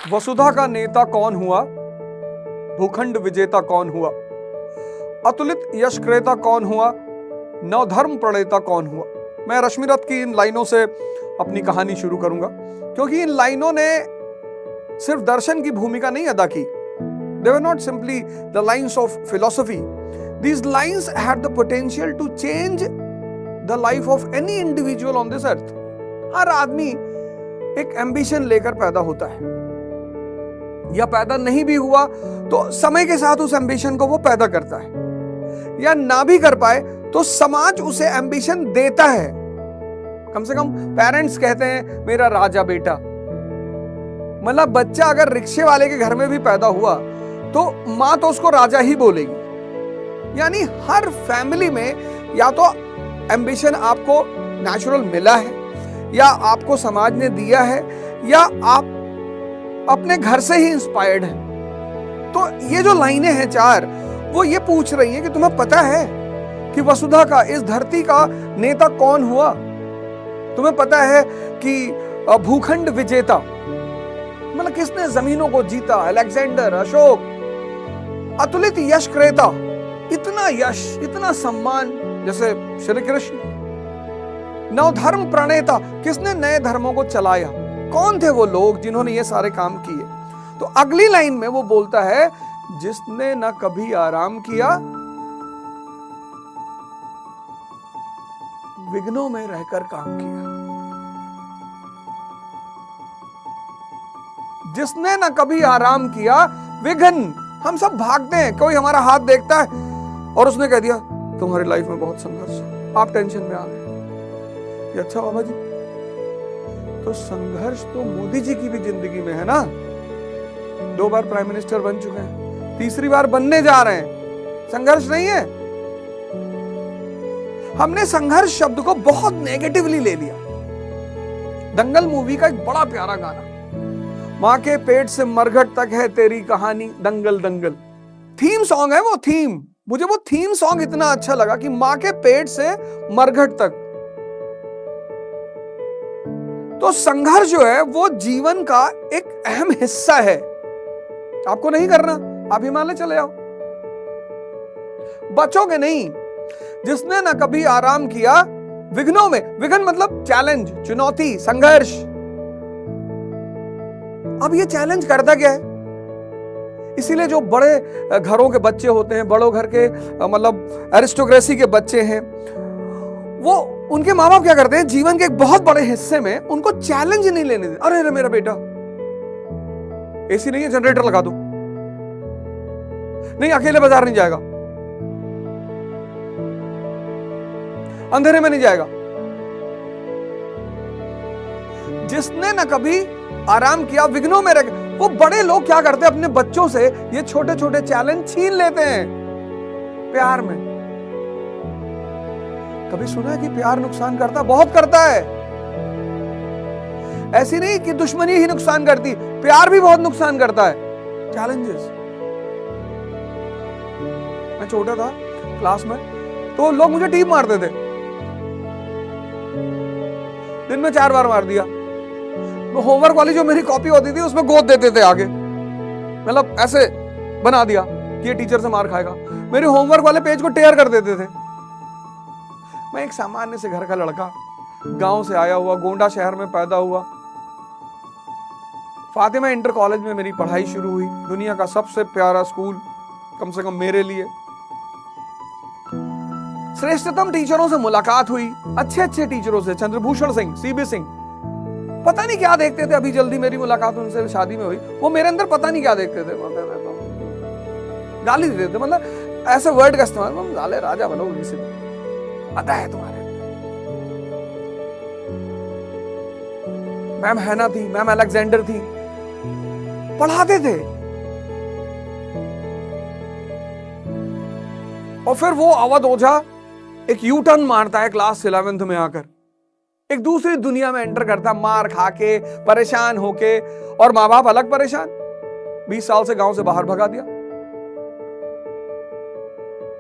वसुधा का नेता कौन हुआ, भूखंड विजेता कौन हुआ, अतुलित यश क्रेता कौन हुआ, नवधर्म प्रणेता कौन हुआ। मैं रश्मिरथ की इन लाइनों से अपनी कहानी शुरू करूंगा, क्योंकि इन लाइनों ने सिर्फ दर्शन की भूमिका नहीं अदा की। They were not simply the lines of philosophy. These lines had the potential to change the life of any individual on this earth. हर आदमी एक एम्बिशन लेकर पैदा होता है, या पैदा नहीं भी हुआ तो समय के साथ उस एम्बिशन को वो पैदा करता है, या ना भी कर पाए तो समाज उसे एम्बिशन देता है। कम से कम पेरेंट्स कहते हैं मेरा राजा बेटा, मतलब बच्चा अगर रिक्शे वाले के घर में भी पैदा हुआ तो मां तो उसको राजा ही बोलेगी। यानी हर फैमिली में या तो एम्बिशन आपको नेचुरल मिला है, या आपको समाज ने दिया है, या आप अपने घर से ही इंस्पायर्ड हैं। तो ये जो लाइनें हैं चार, वो ये पूछ रही हैं कि तुम्हें पता है कि वसुधा का, इस धरती का नेता कौन हुआ? तुम्हें पता है कि भूखंड विजेता मतलब किसने जमीनों को जीता? अलेक्जेंडर, अशोक। अतुलित यश क्रेता, इतना यश, इतना सम्मान जैसे श्री कृष्ण। नवधर्म प्रणेता, किसने नए धर्मों को चलाया? कौन थे वो लोग जिन्होंने ये सारे काम किए? तो अगली लाइन में वो बोलता है जिसने न कभी आराम किया, विघ्नों में रहकर काम किया। जिसने न कभी आराम किया, विघ्न। हम सब भागते हैं, कोई हमारा हाथ देखता है और उसने कह दिया तुम्हारी लाइफ में बहुत संघर्ष है, आप टेंशन में आ गए। अच्छा बाबा जी, तो संघर्ष तो मोदी जी की भी जिंदगी में है ना। 2 बार प्राइम मिनिस्टर बन चुके हैं, तीसरी बार बनने जा रहे हैं। संघर्ष नहीं है? हमने संघर्ष शब्द को बहुत नेगेटिवली ले लिया। दंगल मूवी का एक बड़ा प्यारा गाना, मां के पेट से मरघट तक है तेरी कहानी, दंगल दंगल। थीम सॉन्ग है वो, थीम। मुझे वो थीम सॉन्ग इतना अच्छा लगा कि मां के पेट से मरघट तक। तो संघर्ष जो है वो जीवन का एक अहम हिस्सा है। आपको नहीं करना, आप हिमालय चले जाओ, बचोगे नहीं। जिसने न कभी आराम किया, विघ्नों में, विघ्न मतलब चैलेंज, चुनौती, संघर्ष। अब ये चैलेंज करता क्या है? इसीलिए जो बड़े घरों के बच्चे होते हैं, बड़ों घर के मतलब एरिस्टोक्रेसी के बच्चे हैं, वो उनके माँ बाप क्या करते हैं, जीवन के एक बहुत बड़े हिस्से में उनको चैलेंज नहीं लेने देते। अरे मेरा बेटा एसी नहीं है, जनरेटर लगा दो, नहीं अकेले बाजार नहीं जाएगा, अंधेरे में नहीं जाएगा। जिसने न कभी आराम किया, विघ्नों में रह। वो बड़े लोग क्या करते हैं, अपने बच्चों से ये छोटे छोटे चैलेंज छीन लेते हैं प्यार में। कभी सुना है कि प्यार नुकसान करता? बहुत करता है। ऐसी नहीं कि दुश्मनी ही नुकसान करती, प्यार भी बहुत नुकसान करता है। चैलेंजेस। मैं छोटा था क्लास में, तो लोग मुझे टीप मारते थे, दिन में 4 बार मार दिया। तो होमवर्क वाली जो मेरी कॉपी होती थी उसमें गोद देते थे आगे, मतलब ऐसे बना दिया कि ये टीचर से मार खाएगा। मेरे होमवर्क वाले पेज को टेयर कर देते थे। मैं एक सामान्य से घर का लड़का, गांव से आया हुआ, गोंडा शहर में पैदा हुआ। फातिमा इंटर कॉलेज में मेरी पढ़ाई शुरू हुई, दुनिया का सबसे प्यारा स्कूल, कम से कम मेरे लिए। श्रेष्ठतम टीचरों से मुलाकात हुई, अच्छे अच्छे टीचरों से, चंद्रभूषण सिंह, सीबी सिंह। पता नहीं क्या देखते थे, अभी जल्दी मेरी मुलाकात उनसे शादी में हुई। वो मेरे अंदर पता नहीं क्या देखते थे, गाली देते थे, मतलब ऐसे वर्ड का इस्तेमाल, गाले राजा बनो, किसी पता है तुम्हारे। मैम हैना थी, मैम अलेक्जेंडर थी, पढ़ाते थे। और फिर वो अवध ओझा एक यू टर्न मारता है क्लास 11th में आकर, एक दूसरी दुनिया में एंटर करता, मार खा के, परेशान होके, और माँ बाप अलग परेशान, 20 साल से गांव से बाहर भगा दिया।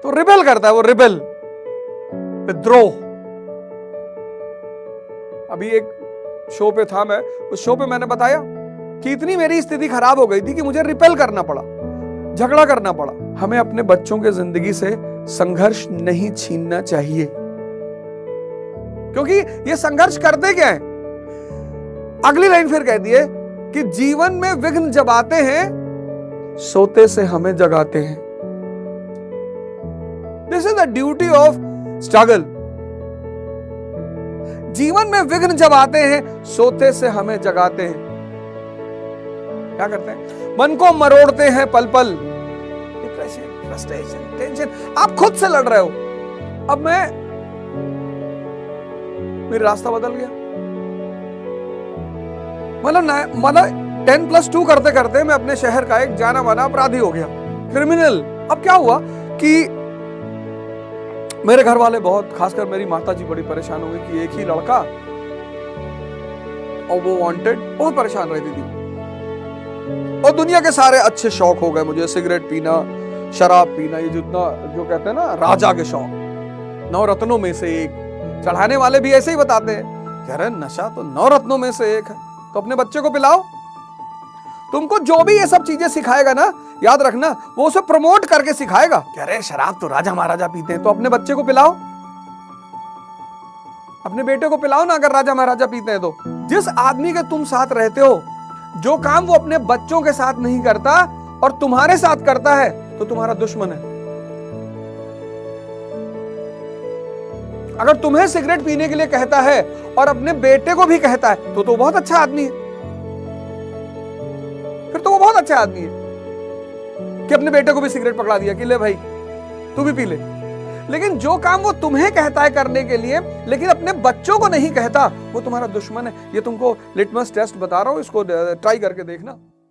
तो रिबेल करता है वो, रिबेल, विद्रोह। अभी एक शो पे था मैं, उस शो पे मैंने बताया कि इतनी मेरी स्थिति खराब हो गई थी कि मुझे रिपेल करना पड़ा, झगड़ा करना पड़ा। हमें अपने बच्चों के जिंदगी से संघर्ष नहीं छीनना चाहिए, क्योंकि ये संघर्ष करते क्या है। अगली लाइन फिर कहती है कि जीवन में विघ्न जब आते हैं सोते से हमें जगाते हैं। This is the duty of struggle. जीवन में विघ्न जब आते हैं सोते से हमें जगाते हैं। क्या करते हैं? मन को मरोड़ते हैं पल पल। डिप्रेशन, फ्रस्ट्रेशन, टेंशन, आप खुद से लड़ रहे हो। अब मेरा रास्ता बदल गया। मतलब 10+2 करते करते मैं अपने शहर का एक जाना माना अपराधी हो गया, क्रिमिनल। अब क्या हुआ कि मेरे घर वाले बहुत, खासकर मेरी माता जी बड़ी परेशान हो गई कि एक ही लड़का और वो वांटेड, बहुत परेशान रहती थी। और दुनिया के सारे अच्छे शौक हो गए मुझे, सिगरेट पीना, शराब पीना, ये जितना जो कहते हैं ना राजा के शौक, 9 रत्नों में से एक। चढ़ाने वाले भी ऐसे ही बताते हैं, कह रहे नशा तो 9 रत्नों में से एक है, तो अपने बच्चे को पिलाओ। तुमको जो भी ये सब चीजें सिखाएगा ना, याद रखना वो उसे प्रमोट करके सिखाएगा। कह रहे शराब तो राजा महाराजा पीते हैं, तो अपने बच्चे को पिलाओ, अपने बेटे को पिलाओ ना, अगर राजा महाराजा पीते हैं तो। जिस आदमी के तुम साथ रहते हो, जो काम वो अपने बच्चों के साथ नहीं करता और तुम्हारे साथ करता है, तो तुम्हारा दुश्मन है। अगर तुम्हें सिगरेट पीने के लिए कहता है और अपने बेटे को भी कहता है, तो बहुत अच्छा आदमी है। फिर तो वो बहुत अच्छा आदमी है कि अपने बेटे को भी सिगरेट पकड़ा दिया कि ले भाई तू भी पी ले। लेकिन जो काम वो तुम्हें कहता है करने के लिए, लेकिन अपने बच्चों को नहीं कहता, वो तुम्हारा दुश्मन है। ये तुमको लिटमस टेस्ट बता रहा हूं, इसको ट्राई करके देखना।